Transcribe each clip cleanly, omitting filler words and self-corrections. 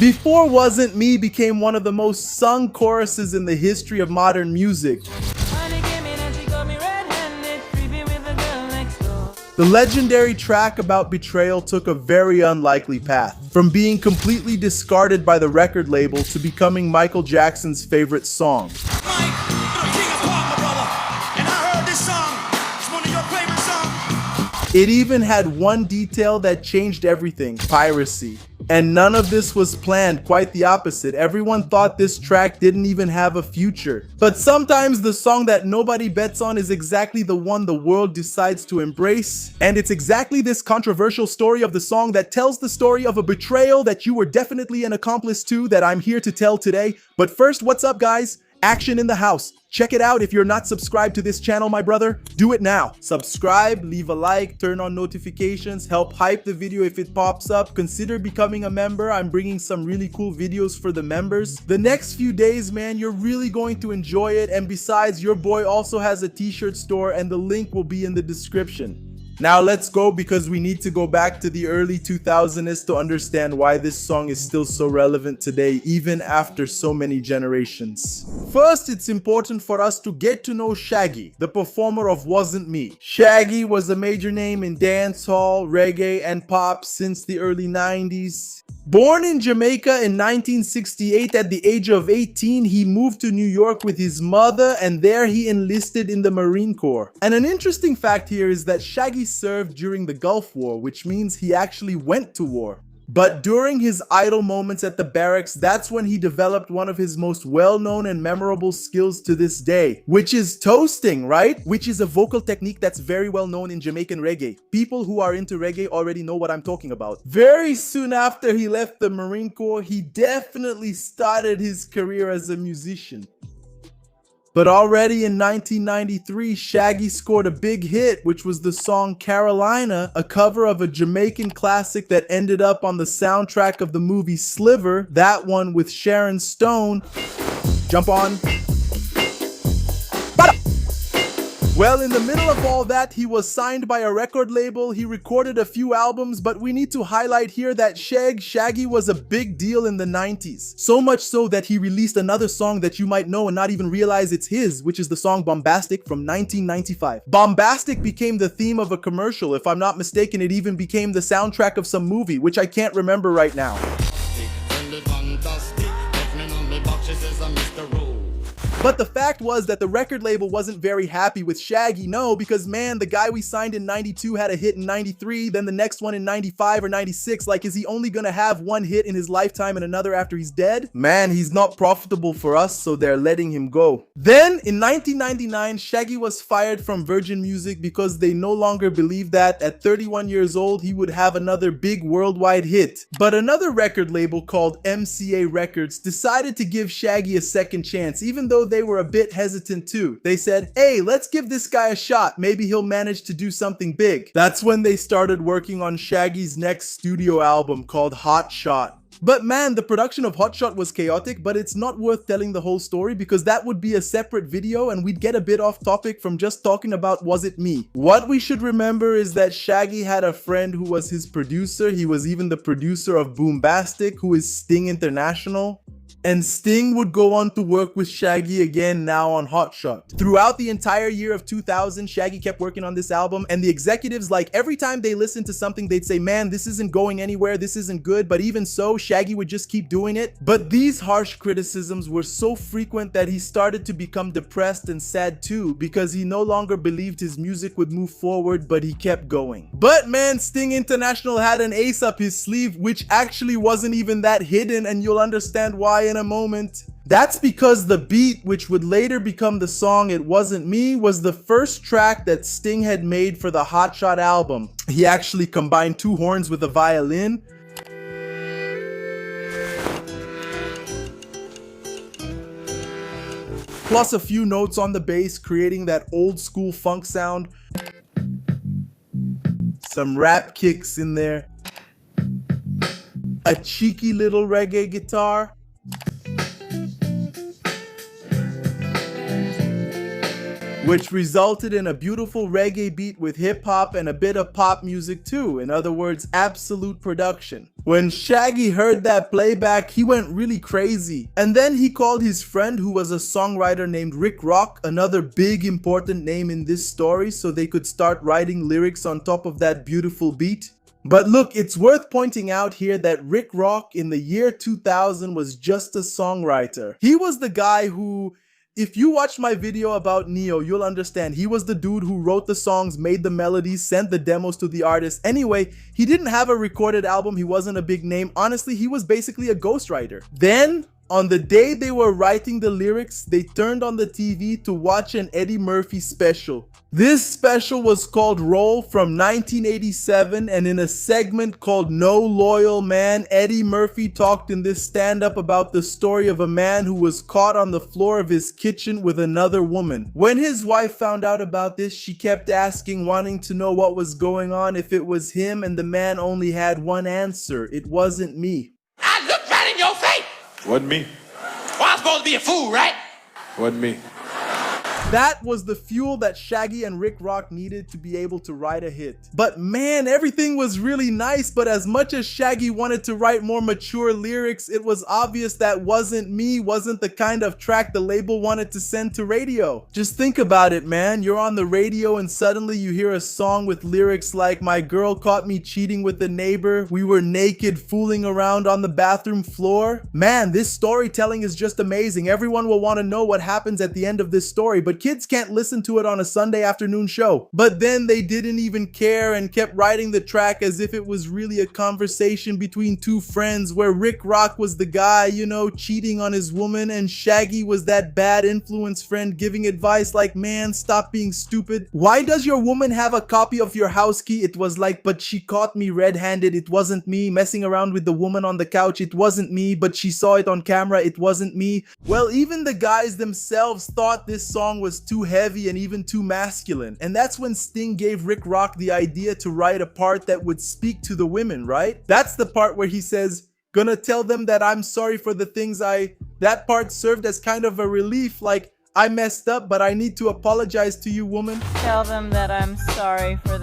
Before Wasn't Me became one of the most sung choruses in the history of modern music. The legendary track about betrayal took a very unlikely path, from being completely discarded by the record label to becoming Michael Jackson's favorite song. It even had one detail that changed everything: piracy. And none of this was planned, quite the opposite. Everyone thought this track didn't even have a future. But sometimes the song that nobody bets on is exactly the one the world decides to embrace. And it's exactly this controversial story of the song that tells the story of a betrayal that you were definitely an accomplice to that I'm here to tell today. But first, what's up, guys? Action in the house. Check it out. If you're not subscribed to this channel, my brother, do it now. Subscribe, leave a like, turn on notifications, help hype the video if it pops up. Consider becoming a member. I'm bringing some really cool videos for the members. The next few days, man, you're really going to enjoy it. And besides, your boy also has a t-shirt store and the link will be in the description. Now let's go, because we need to go back to the early 2000s to understand why this song is still so relevant today, even after so many generations. First, it's important for us to get to know Shaggy, the performer of Wasn't Me. Shaggy was a major name in dancehall, reggae, and pop since the early 90s. Born in Jamaica in 1968, at the age of 18, he moved to New York with his mother, and there he enlisted in the Marine Corps. And an interesting fact here is that Shaggy served during the Gulf War, which means he actually went to war. But during his idle moments at the barracks, that's when he developed one of his most well-known and memorable skills to this day, which is toasting, right? Which is a vocal technique that's very well known in Jamaican reggae. People who are into reggae already know what I'm talking about. Very soon after he left the Marine Corps, he definitely started his career as a musician. But already in 1993, Shaggy scored a big hit, which was the song Carolina, a cover of a Jamaican classic that ended up on the soundtrack of the movie Sliver, that one with Sharon Stone. Jump on. Well, in the middle of all that, he was signed by a record label, he recorded a few albums, but we need to highlight here that Shaggy was a big deal in the 90s. So much so that he released another song that you might know and not even realize it's his, which is the song Bombastic from 1995. Bombastic became the theme of a commercial. If I'm not mistaken, it even became the soundtrack of some movie, which I can't remember right now. But the fact was that the record label wasn't very happy with Shaggy, no, because man, the guy we signed in 92 had a hit in 93, then the next one in 95 or 96, like is he only gonna have one hit in his lifetime and another after he's dead? Man, he's not profitable for us, so they're letting him go. Then, in 1999, Shaggy was fired from Virgin Music because they no longer believed that at 31 years old, he would have another big worldwide hit. But another record label called MCA Records decided to give Shaggy a second chance, even though they were a bit hesitant too. They said, hey, let's give this guy a shot. Maybe he'll manage to do something big. That's when they started working on Shaggy's next studio album called Hot Shot. But man, the production of Hot Shot was chaotic, but it's not worth telling the whole story because that would be a separate video and we'd get a bit off topic from just talking about Was It Me. What we should remember is that Shaggy had a friend who was his producer. He was even the producer of Boombastic, who is Sting International. And Sting would go on to work with Shaggy again now on Hot Shot. Throughout the entire year of 2000, Shaggy kept working on this album, and the executives, like every time they listened to something, they'd say, man, this isn't going anywhere, this isn't good, but even so, Shaggy would just keep doing it. But these harsh criticisms were so frequent that he started to become depressed and sad too, because he no longer believed his music would move forward, but he kept going. But man, Sting International had an ace up his sleeve, which actually wasn't even that hidden, and you'll understand why in a moment. That's because the beat, which would later become the song It Wasn't Me, was the first track that Sting had made for the Hot Shot album. He actually combined two horns with a violin. Plus a few notes on the bass, creating that old school funk sound. Some rap kicks in there. A cheeky little reggae guitar. which resulted in a beautiful reggae beat with hip hop and a bit of pop music too. In other words, absolute production. When Shaggy heard that playback, he went really crazy. And then he called his friend, who was a songwriter named Rick Rock, another big important name in this story, so they could start writing lyrics on top of that beautiful beat. But look, it's worth pointing out here that Rick Rock in the year 2000 was just a songwriter. He was the guy who, if you watch my video about Neo, you'll understand. He was the dude who wrote the songs, made the melodies, sent the demos to the artist. Anyway, he didn't have a recorded album. He wasn't a big name. Honestly, he was basically a ghostwriter. Then, on the day they were writing the lyrics, they turned on the TV to watch an Eddie Murphy special. This special was called Roll from 1987, and in a segment called No Loyal Man, Eddie Murphy talked in this stand-up about the story of a man who was caught on the floor of his kitchen with another woman. When his wife found out about this, she kept asking, wanting to know what was going on, if it was him, and the man only had one answer: it wasn't me. I looked right in your face! Wasn't me. Well, I'm supposed to be a fool, right? Wasn't me. That was the fuel that Shaggy and Rick Rock needed to be able to write a hit. But man, everything was really nice, but as much as Shaggy wanted to write more mature lyrics, it was obvious that Wasn't Me wasn't the kind of track the label wanted to send to radio. Just think about it, man. You're on the radio and suddenly you hear a song with lyrics like, "My girl caught me cheating with a neighbor. We were naked fooling around on the bathroom floor." Man, this storytelling is just amazing. Everyone will want to know what happens at the end of this story, but kids can't listen to it on a Sunday afternoon show. But then they didn't even care and kept writing the track as if it was really a conversation between two friends, where Rick Rock was the guy, you know, cheating on his woman, and Shaggy was that bad influence friend giving advice like, "Man, stop being stupid. Why does your woman have a copy of your house key?" It was like, "But she caught me red-handed. It wasn't me. Messing around with the woman on the couch. It wasn't me. But she saw it on camera. It wasn't me." Well, even the guys themselves thought this song was too heavy and even too masculine. And that's when Sting gave Rick Rock the idea to write a part that would speak to the women, right? That's the part where he says, "Gonna tell them that I'm sorry for the things That part served as kind of a relief, like, "I messed up, but I need to apologize to you, woman." Tell them that I'm sorry for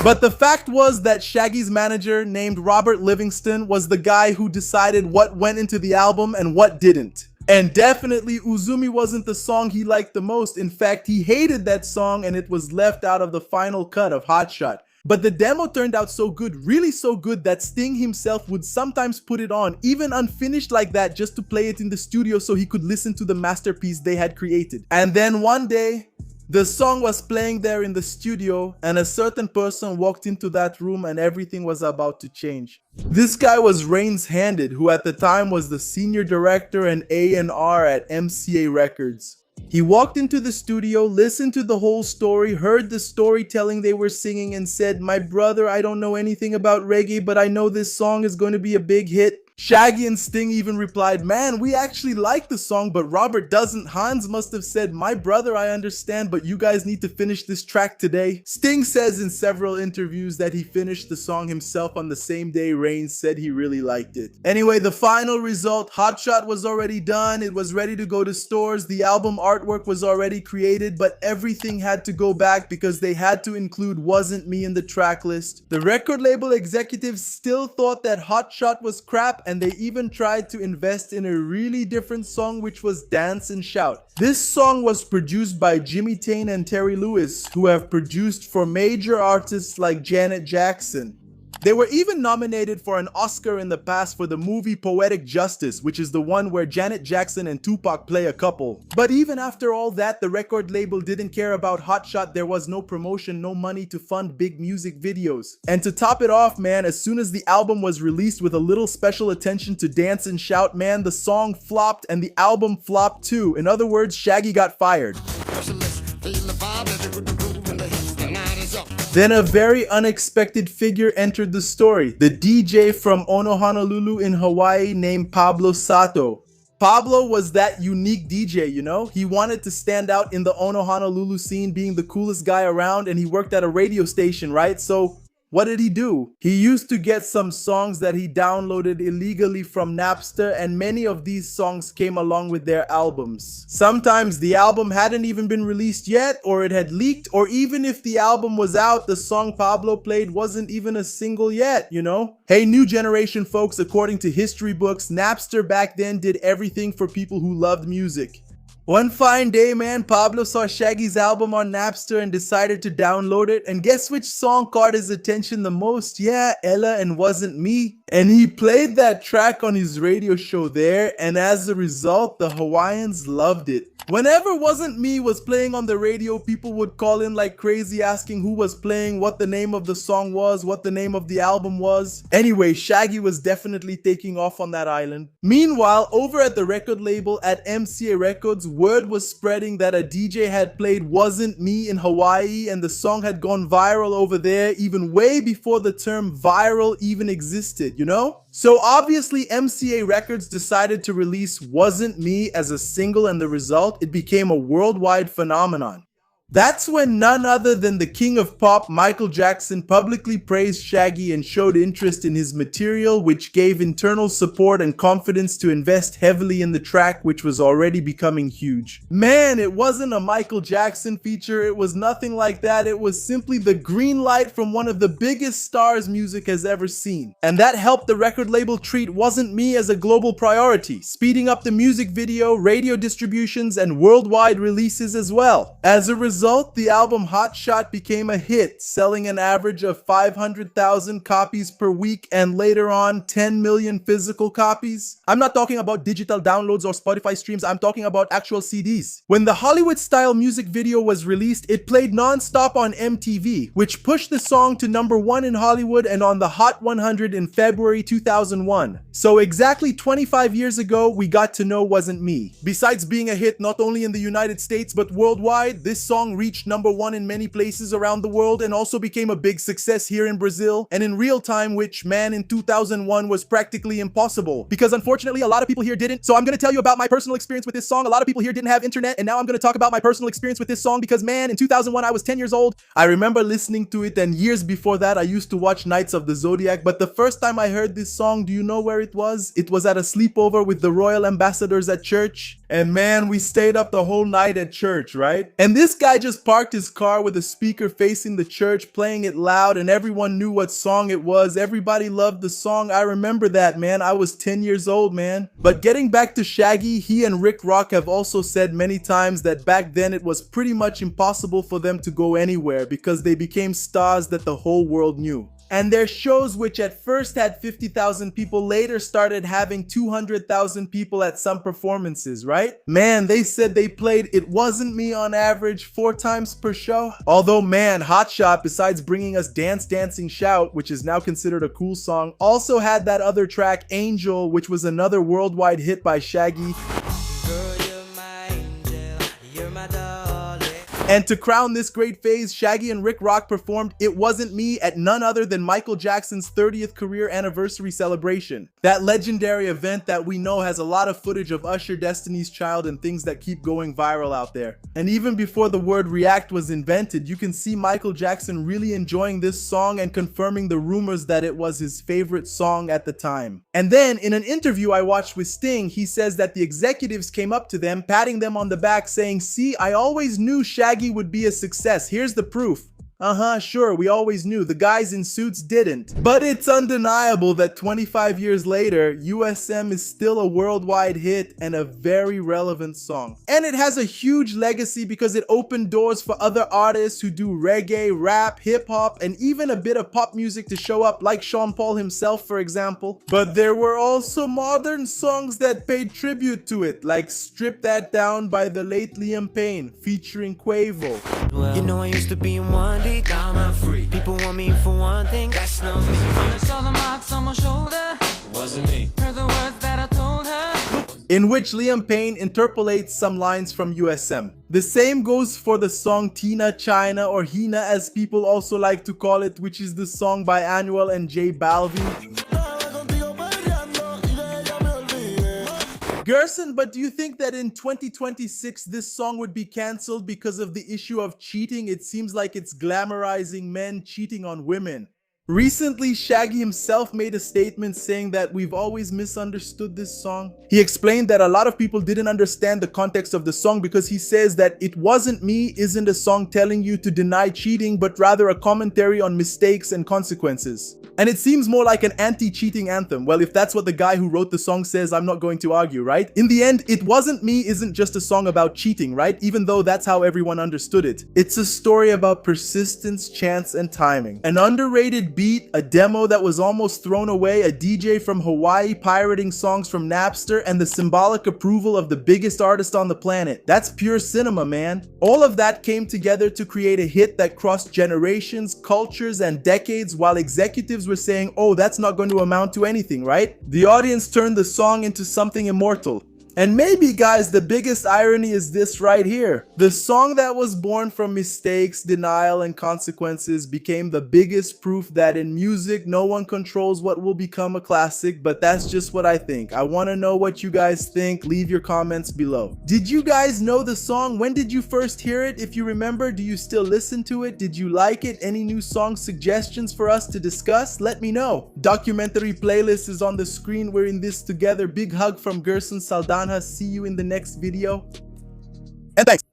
But the fact was that Shaggy's manager, named Robert Livingston, was the guy who decided what went into the album and what didn't. And definitely Uzumi wasn't the song he liked the most. In fact, he hated that song and it was left out of the final cut of Hot Shot. But the demo turned out so good, really so good, that Sting himself would sometimes put it on, even unfinished like that, just to play it in the studio so he could listen to the masterpiece they had created. And then one day, the song was playing there in the studio and a certain person walked into that room and everything was about to change. This guy was Rains Handed, who at the time was the senior director and A&R at MCA Records. He walked into the studio, listened to the whole story, heard the storytelling they were singing and said, "My brother, I don't know anything about reggae, but I know this song is going to be a big hit." Shaggy and Sting even replied, "Man, we actually like the song, but Robert doesn't." Hans must have said, "My brother, I understand, but you guys need to finish this track today." Sting says in several interviews that he finished the song himself on the same day Rains said he really liked it. Anyway, the final result, Hot Shot was already done. It was ready to go to stores. The album artwork was already created, but everything had to go back because they had to include Wasn't Me in the track list. The record label executives still thought that Hot Shot was crap, and they even tried to invest in a really different song, which was Dance and Shout. This song was produced by Jimmy Tain and Terry Lewis, who have produced for major artists like Janet Jackson. They were even nominated for an Oscar in the past for the movie Poetic Justice, which is the one where Janet Jackson and Tupac play a couple. But even after all that, the record label didn't care about Hot Shot. There was no promotion, no money to fund big music videos. And to top it off, man, as soon as the album was released with a little special attention to Dance and Shout, man, the song flopped and the album flopped too. In other words, Shaggy got fired. Then a very unexpected figure entered the story, the DJ from Ono Honolulu in Hawaii named Pablo Sato. Pablo was that unique DJ, you know? He wanted to stand out in the Ono Honolulu scene, being the coolest guy around, and he worked at a radio station, right? So What did he do? He used to get some songs that he downloaded illegally from Napster, and many of these songs came along with their albums. Sometimes the album hadn't even been released yet, or it had leaked, or even if the album was out, the song Pablo played wasn't even a single yet, you know? Hey, new generation folks, according to history books, Napster back then did everything for people who loved music. One fine day, man, Pablo saw Shaggy's album on Napster and decided to download it. And guess which song caught his attention the most? Yeah, Ella and Wasn't Me. And he played that track on his radio show there, and as a result, the Hawaiians loved it. Whenever Wasn't Me was playing on the radio, people would call in like crazy asking who was playing, what the name of the song was, what the name of the album was. Anyway, Shaggy was definitely taking off on that island. Meanwhile, over at the record label at MCA Records, word was spreading that a DJ had played Wasn't Me in Hawaii, and the song had gone viral over there even way before the term viral even existed, you know? So obviously MCA Records decided to release Wasn't Me as a single, and the result, it became a worldwide phenomenon. That's when none other than the king of pop, Michael Jackson, publicly praised Shaggy and showed interest in his material, which gave internal support and confidence to invest heavily in the track, which was already becoming huge. Man, it wasn't a Michael Jackson feature, it was nothing like that, it was simply the green light from one of the biggest stars music has ever seen. And that helped the record label treat Wasn't Me as a global priority, speeding up the music video, radio distributions, and worldwide releases as well. As a result, the album Hot Shot became a hit, selling an average of 500,000 copies per week and later on 10 million physical copies. I'm not talking about digital downloads or Spotify streams, I'm talking about actual CDs. When the Hollywood-style music video was released, it played non-stop on MTV, which pushed the song to #1 in Hollywood and on the Hot 100 in February 2001. So exactly 25 years ago, we got to know Wasn't Me. Besides being a hit not only in the United States but worldwide, this song reached #1 in many places around the world and also became a big success here in Brazil and in real time, which, man, in 2001 was practically impossible because unfortunately a lot of people here didn't. So I'm going to tell you about my personal experience with this song. A lot of people here didn't have internet, and now I'm going to talk about my personal experience with this song because, man, in 2001 I was 10 years old. I remember listening to it, and years before that I used to watch Nights of the Zodiac, but the first time I heard this song, do you know where it was? It was at a sleepover with the royal ambassadors at church. And man, we stayed up the whole night at church, right? And this guy just parked his car with a speaker facing the church, playing it loud, and everyone knew what song it was. Everybody loved the song. I remember that, man. I was 10 years old, man. But getting back to Shaggy, he and Rick Rock have also said many times that back then it was pretty much impossible for them to go anywhere because they became stars that the whole world knew. And their shows, which at first had 50,000 people, later started having 200,000 people at some performances, right? Man, they said they played It Wasn't Me on average 4 times per show. Although, man, Hot Shot, besides bringing us Dance Dancing Shout, which is now considered a cool song, also had that other track, Angel, which was another worldwide hit by Shaggy. And to crown this great phase, Shaggy and Rick Rock performed It Wasn't Me at none other than Michael Jackson's 30th career anniversary celebration. That legendary event that we know has a lot of footage of Usher, Destiny's Child, and things that keep going viral out there. And even before the word react was invented, you can see Michael Jackson really enjoying this song and confirming the rumors that it was his favorite song at the time. And then, in an interview I watched with Sting, he says that the executives came up to them, patting them on the back, saying, "See, I always knew Shaggy would be a success. Here's the proof." Sure, we always knew. The guys in suits didn't. But it's undeniable that 25 years later, USM is still a worldwide hit and a very relevant song. And it has a huge legacy because it opened doors for other artists who do reggae, rap, hip-hop, and even a bit of pop music to show up, like Sean Paul himself, for example. But there were also modern songs that paid tribute to it, like Strip That Down by the late Liam Payne, featuring Quavo. Well, you know I used to be in one deep, now I'm free. People want me for one thing, that's not me. I saw the marks on my shoulder. Wasn't me. Heard the words that I told her. In which Liam Payne interpolates some lines from USM. The same goes for the song Tina China, or Hina as people also like to call it, which is the song by Annual and J Balvin. Gerson, but do you think that in 2026 this song would be cancelled because of the issue of cheating? It seems like it's glamorizing men cheating on women. Recently, Shaggy himself made a statement saying that we've always misunderstood this song. He explained that a lot of people didn't understand the context of the song because he says that It Wasn't Me isn't a song telling you to deny cheating, but rather a commentary on mistakes and consequences. And it seems more like an anti-cheating anthem. Well, if that's what the guy who wrote the song says, I'm not going to argue, right? In the end, It Wasn't Me isn't just a song about cheating, right? Even though that's how everyone understood it. It's a story about persistence, chance, and timing. An underrated beat, a demo that was almost thrown away, a DJ from Hawaii pirating songs from Napster, and the symbolic approval of the biggest artist on the planet. That's pure cinema, man. All of that came together to create a hit that crossed generations, cultures, and decades, while executives were saying, oh, that's not going to amount to anything, right? The audience turned the song into something immortal. And maybe, guys, the biggest irony is this right here. The song that was born from mistakes, denial, and consequences became the biggest proof that in music, no one controls what will become a classic, but that's just what I think. I want to know what you guys think. Leave your comments below. Did you guys know the song? When did you first hear it? If you remember, do you still listen to it? Did you like it? Any new song suggestions for us to discuss? Let me know. Documentary playlist is on the screen. We're in this together. Big hug from Gerson Saldana. See you in the next video. And thanks.